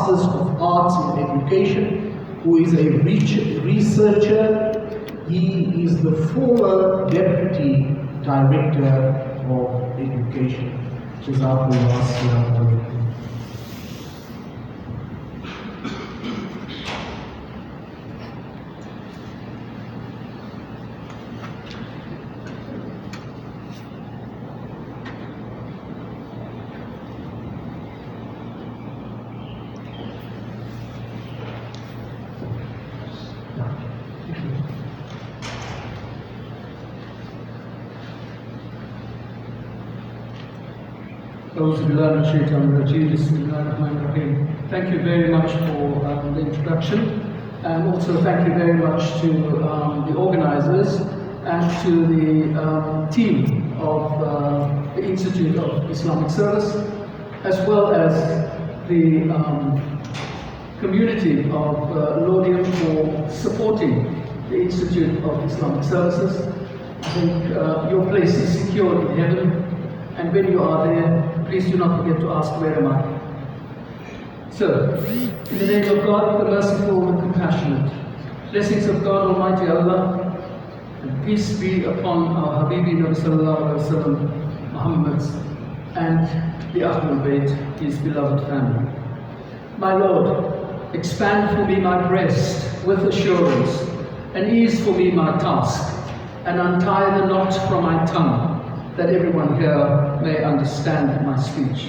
Masters of Arts in Education, who is a researcher. He is the former Deputy Director of Education. Jazakallah. Thank you very much for the introduction, and also thank you very much to the organizers and to the team of the Institute of Islamic Service, as well as the community of Laudium for supporting the Institute of Islamic Services. I think your place is secured in heaven, and when you are there, please do not forget to ask, where am I? So, in the name of God, the merciful and compassionate, blessings of God Almighty Allah, and peace be upon our Habibi Nabi Sallallahu Alaihi Wasallam, Muhammad, and the Ahlul Bayt, his beloved family. My Lord, expand for me my breast with assurance, and ease for me my task, and untie the knot from my tongue, that everyone here may understand my speech.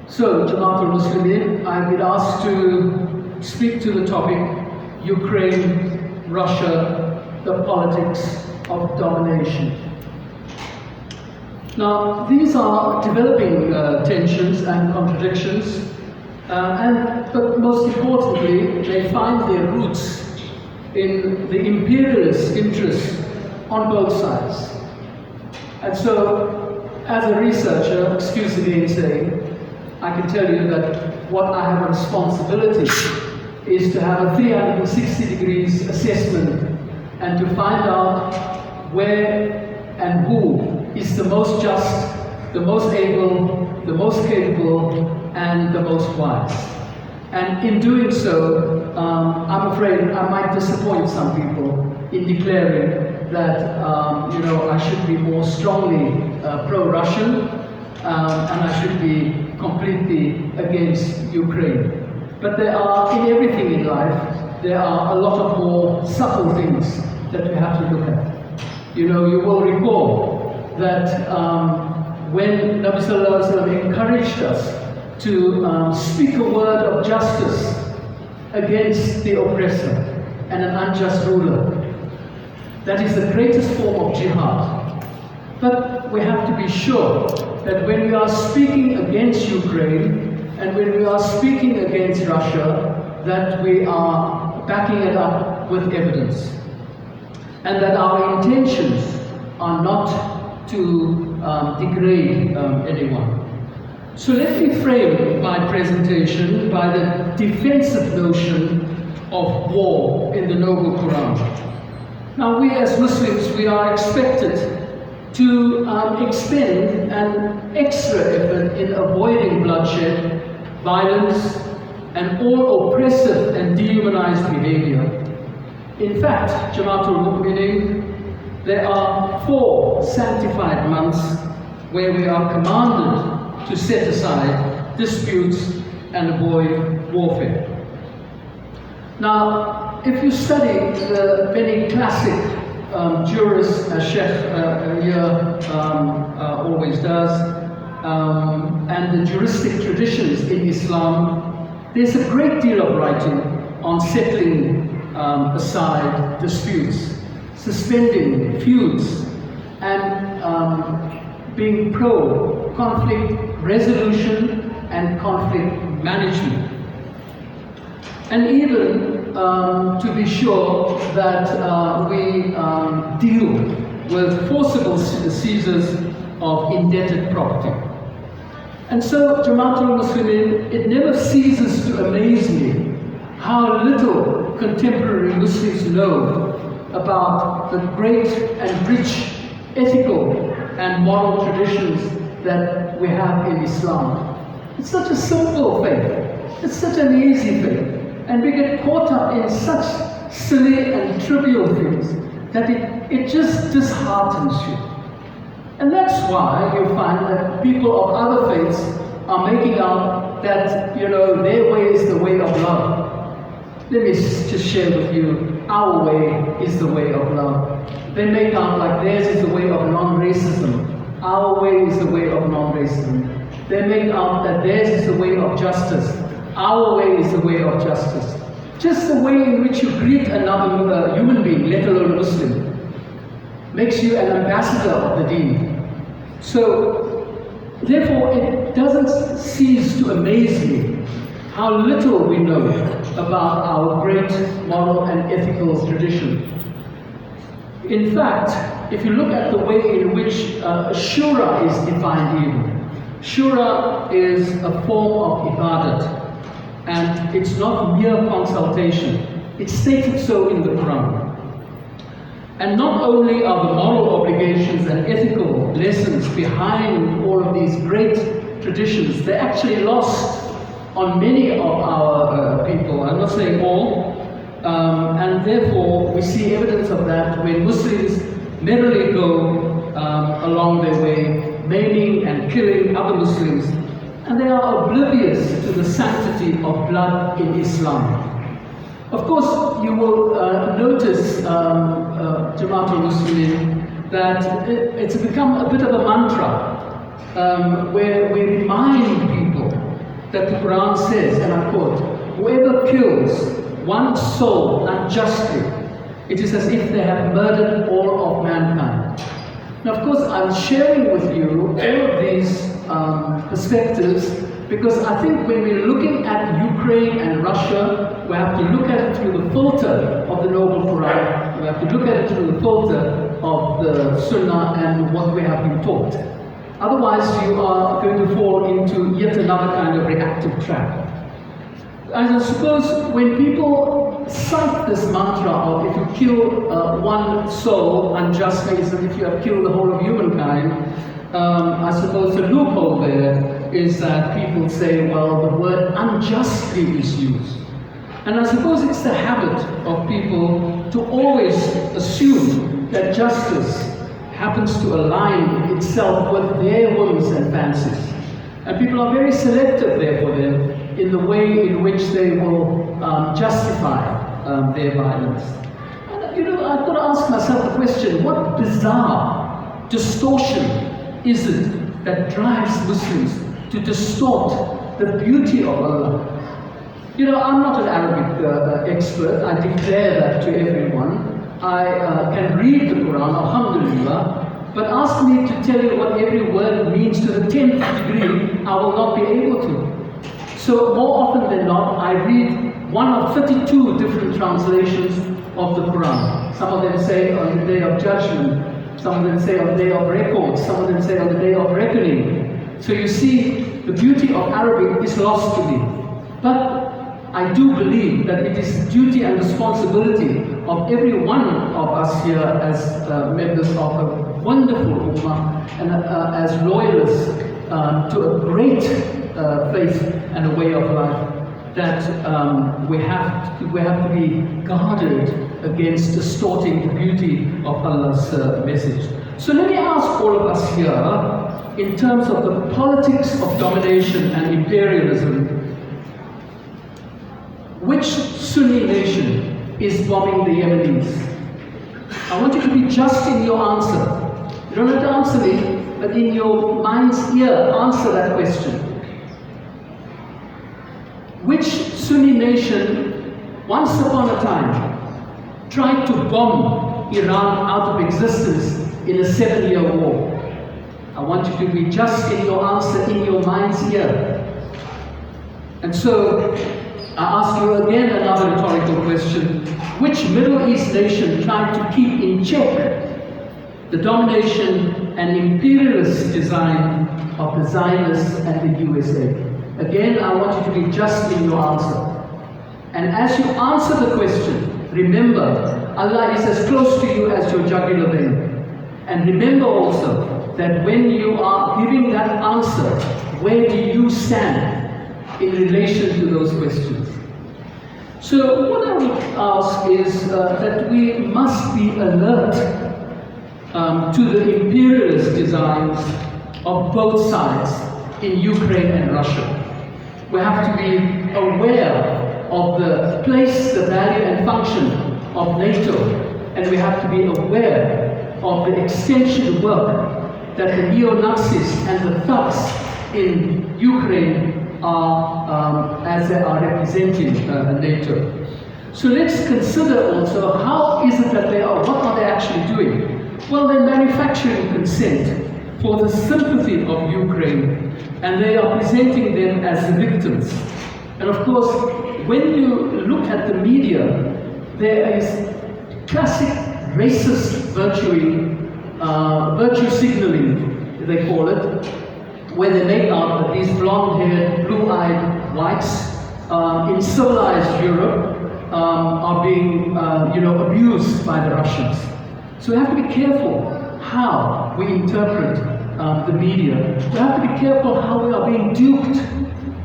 So, Jamaat al-Muslimin, I've been asked to speak to the topic, Ukraine, Russia, the politics of domination. Now, these are developing tensions and contradictions, but most importantly, they find their roots in the imperialist interests on both sides. And so, as a researcher, excuse me in saying, I can tell you that what I have a responsibility is to have a 360 degrees assessment and to find out where and who is the most just, the most able, the most capable, and the most wise. And in doing so, I'm afraid I might disappoint some people in declaring that I should be more strongly pro-Russian and I should be completely against Ukraine. But there are, in everything in life, there are a lot of more subtle things that we have to look at. You will recall that when Nabi Sallallahu Alaihi Wasallam encouraged us to speak a word of justice against the oppressor and an unjust ruler, that is the greatest form of jihad. But we have to be sure that when we are speaking against Ukraine and when we are speaking against Russia, that we are backing it up with evidence. And that our intentions are not to degrade anyone. So let me frame my presentation by the defensive notion of war in the Noble Quran. Now we as Muslims, we are expected to expend an extra effort in avoiding bloodshed, violence, and all oppressive and dehumanized behavior. In fact, Jamaatul Mu'mineen, there are 4 sanctified months where we are commanded to set aside disputes and avoid warfare. Now, if you study the many classic jurists, as Sheikh here always does, and the juristic traditions in Islam, there's a great deal of writing on settling aside disputes, suspending feuds, and being pro-conflict resolution and conflict management. And even to be sure that we deal with forcible seizures of indebted property. And so, Jamaatul Muslimin, it never ceases to amaze me how little contemporary Muslims know about the great and rich ethical and moral traditions that we have in Islam. It's such a simple faith. It's such an easy thing. And we get caught up in such silly and trivial things that it just disheartens you. And that's why you find that people of other faiths are making out that, you know, their way is the way of love. Let me just share with you, our way is the way of love. They make out like theirs is the way of non-racism. Our way is the way of non-racism. They make out that theirs is the way of justice. Our way is the way of justice. Just the way in which you greet another human being, let alone a Muslim, makes you an ambassador of the deen. So, therefore, it doesn't cease to amaze me how little we know about our great moral and ethical tradition. In fact, if you look at the way in which shura is defined even, shura is a form of ibadat, and it's not mere consultation. It's stated so in the Quran. And not only are the moral obligations and ethical lessons behind all of these great traditions, they're actually lost on many of our people. I'm not saying all. And therefore, we see evidence of that when Muslims merrily go along their way, maiming and killing other Muslims, and they are oblivious to the sanctity of blood in Islam. Of course, you will notice, Jamaatul Muslimin, that it's become a bit of a mantra, where we remind people that the Quran says, and I quote, "Whoever kills one soul unjustly, it is as if they have murdered all of mankind." Now, of course, I'm sharing with you all of these perspectives because I think when we're looking at Ukraine and Russia, we have to look at it through the filter of the Noble Quran. We have to look at it through the filter of the Sunnah and what we have been taught. Otherwise, you are going to fall into yet another kind of reactive trap. And I suppose when people cite this mantra of if you kill one soul unjustly, it's as if you have killed the whole of humankind, I suppose the loophole there is that people say, well, the word unjustly is used. And I suppose it's the habit of people to always assume that justice happens to align itself with their whims and fancies. And people are very selective, therefore, then, in the way in which they will justify their violence. And, you know, I've got to ask myself the question, what bizarre distortion is it that drives Muslims to distort the beauty of Allah? You know, I'm not an Arabic expert, I declare that to everyone. I can read the Quran, alhamdulillah, but ask me to tell you what every word means to the 10th degree, I will not be able to. So more often than not, I read one of 32 different translations of the Quran. Some of them say on the day of judgment, some of them say on the day of record, some of them say on the day of reckoning. So you see, the beauty of Arabic is lost to me. But I do believe that it is duty and responsibility of every one of us here as members of a wonderful ummah and as loyalists to a great faith and a way of life, that we have to be guarded against distorting the beauty of Allah's message. So let me ask all of us here, in terms of the politics of domination and imperialism, which Sunni nation is bombing the Yemenis? I want you to be just in your answer. You don't have to answer me, but in your mind's ear, answer that question. Which Sunni nation, once upon a time, tried to bomb Iran out of existence in a 7-year war? I want you to be just in your answer, in your mind's ear. And so, I ask you again another rhetorical question. Which Middle East nation tried to keep in check the domination and imperialist design of the Zionists and the USA? Again, I want you to be just in your answer. And as you answer the question, remember, Allah is as close to you as your jugular vein. And remember also that when you are giving that answer, where do you stand in relation to those questions. So what I would ask is that we must be alert to the imperialist designs of both sides in Ukraine and Russia. We have to be aware of the place, the value and function of NATO, and we have to be aware of the extension work that the neo-Nazis and the thugs in Ukraine are, as they are representing NATO. So let's consider also how is it that they are, what are they actually doing? Well, they're manufacturing consent for the sympathy of Ukraine, and they are presenting them as the victims. And of course, when you look at the media, there is classic racist virtue signaling, they call it, where they make out that these blonde-haired, blue-eyed whites in civilized Europe are being, abused by the Russians. So we have to be careful how we interpret the media. We have to be careful how we are being duped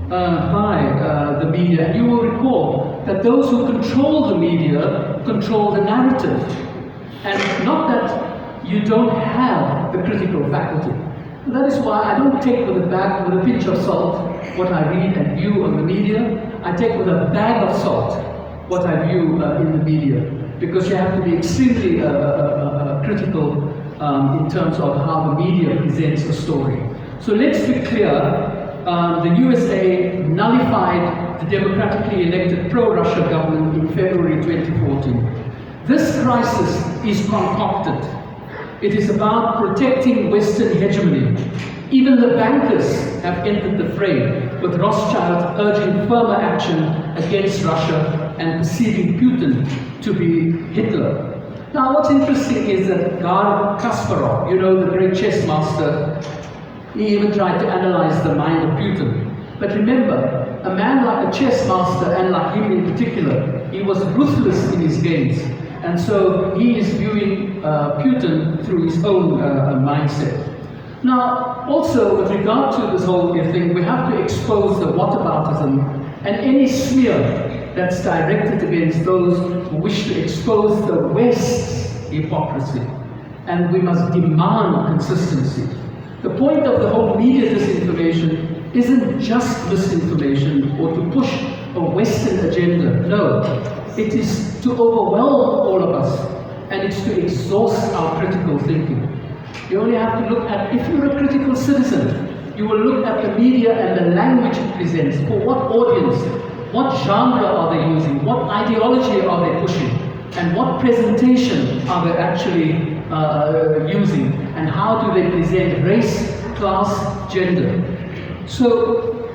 by the media. And you will recall that those who control the media control the narrative. And not that you don't have the critical faculty. And that is why I don't take with a pinch of salt what I read and view on the media. I take with a bag of salt what I view in the media. Because you have to be extremely critical in terms of how the media presents a story. So let's be clear, the USA nullified the democratically elected pro-Russia government in February 2014. This crisis is concocted. It is about protecting Western hegemony. Even the bankers have entered the fray, with Rothschild urging firmer action against Russia and perceiving Putin to be Hitler. Now, what's interesting is that Garry Kasparov, the great chess master, he even tried to analyze the mind of Putin. But remember, a man like a chess master, and like him in particular, he was ruthless in his games. And so he is viewing Putin through his own mindset. Now, also with regard to this whole thing, we have to expose the whataboutism and any smear that's directed against those who wish to expose the West's hypocrisy. And we must demand consistency. The point of the whole media disinformation isn't just misinformation or to push a Western agenda. No, it is to overwhelm all of us, and it's to exhaust our critical thinking. You only have to look at, if you're a critical citizen, you will look at the media and the language it presents. For what audience? What genre are they using? What ideology are they pushing? And what presentation are they actually using? And how do they present race, class, gender? So,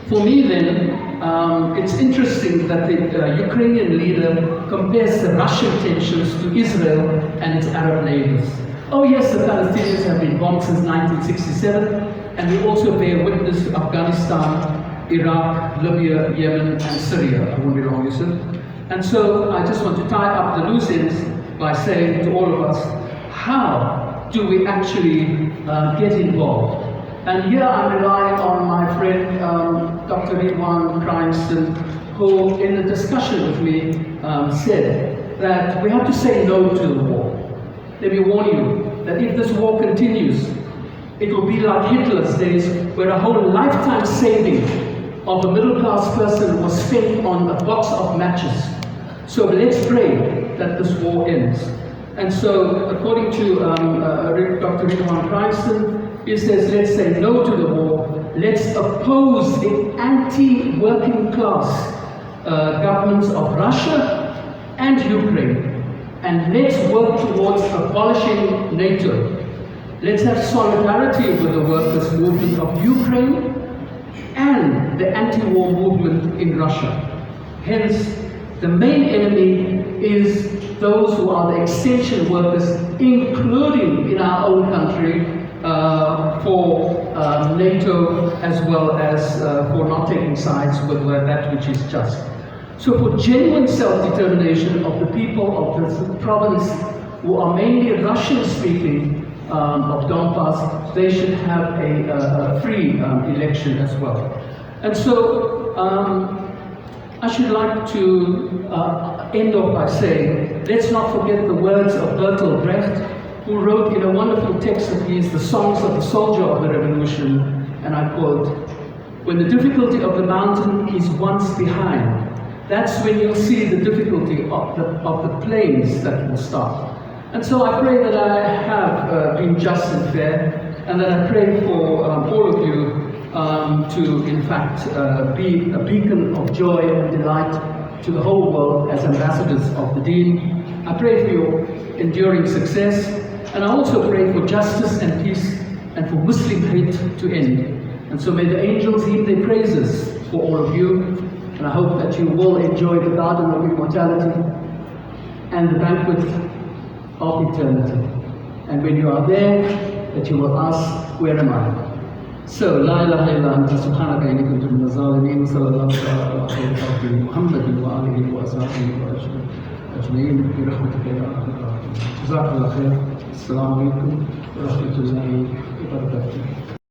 for me then, it's interesting that the Ukrainian leader compares the Russian tensions to Israel and its Arab neighbors. Oh yes, the Palestinians have been bombed since 1967, and we also bear witness to Afghanistan, Iraq, Libya, Yemen, and Syria. I won't be wrong, is it? And so I just want to tie up the loose ends by saying to all of us, how do we actually get involved? And here I'm relying on my friend Dr. Ridwan Cranston, who in a discussion with me said that we have to say no to the war. Let me warn you that if this war continues, it will be like Hitler's days, where a whole lifetime saving of a middle-class person was spent on a box of matches. So let's pray that this war ends. And so, according to Dr. Ridwan Cranston, he says, let's say no to the war, let's oppose the anti-working class governments of Russia and Ukraine, and let's work towards abolishing NATO. Let's have solidarity with the workers' movement of Ukraine and the anti-war movement in Russia. Hence, the main enemy is those who are the extension workers, including in our own country, for NATO, as well as for not taking sides with that which is just. So for genuine self-determination of the people of this province, who are mainly Russian-speaking of Donbass, they should have a free election as well. And so I should like to end off by saying, let's not forget the words of Bertolt Brecht, who wrote in a wonderful text of his, The Songs of the Soldier of the Revolution, and I quote, "When the difficulty of the mountain is once behind, that's when you'll see the difficulty of the plains that will start." And so I pray that I have been just and fair, and that I pray for all of you to, in fact, be a beacon of joy and delight to the whole world as ambassadors of the Deen. I pray for your enduring success, and I also pray for justice and peace, and for Muslim hate to end. And so may the angels hymn their praises for all of you, and I hope that you will enjoy the garden of immortality and the banquet of eternity. And when you are there, that you will ask, where am I? So, La ilaha illa anta subhanaka inni kuntu minaz zalimin, sallallahu ala sayyidina Muhammadin wa alihi wa ashabihi wa ajma'in bi rahmatika ya arhamar rahimin. Jazakallahu khair. Assalamu alaikum wa rahmatullahi wa barakatuh.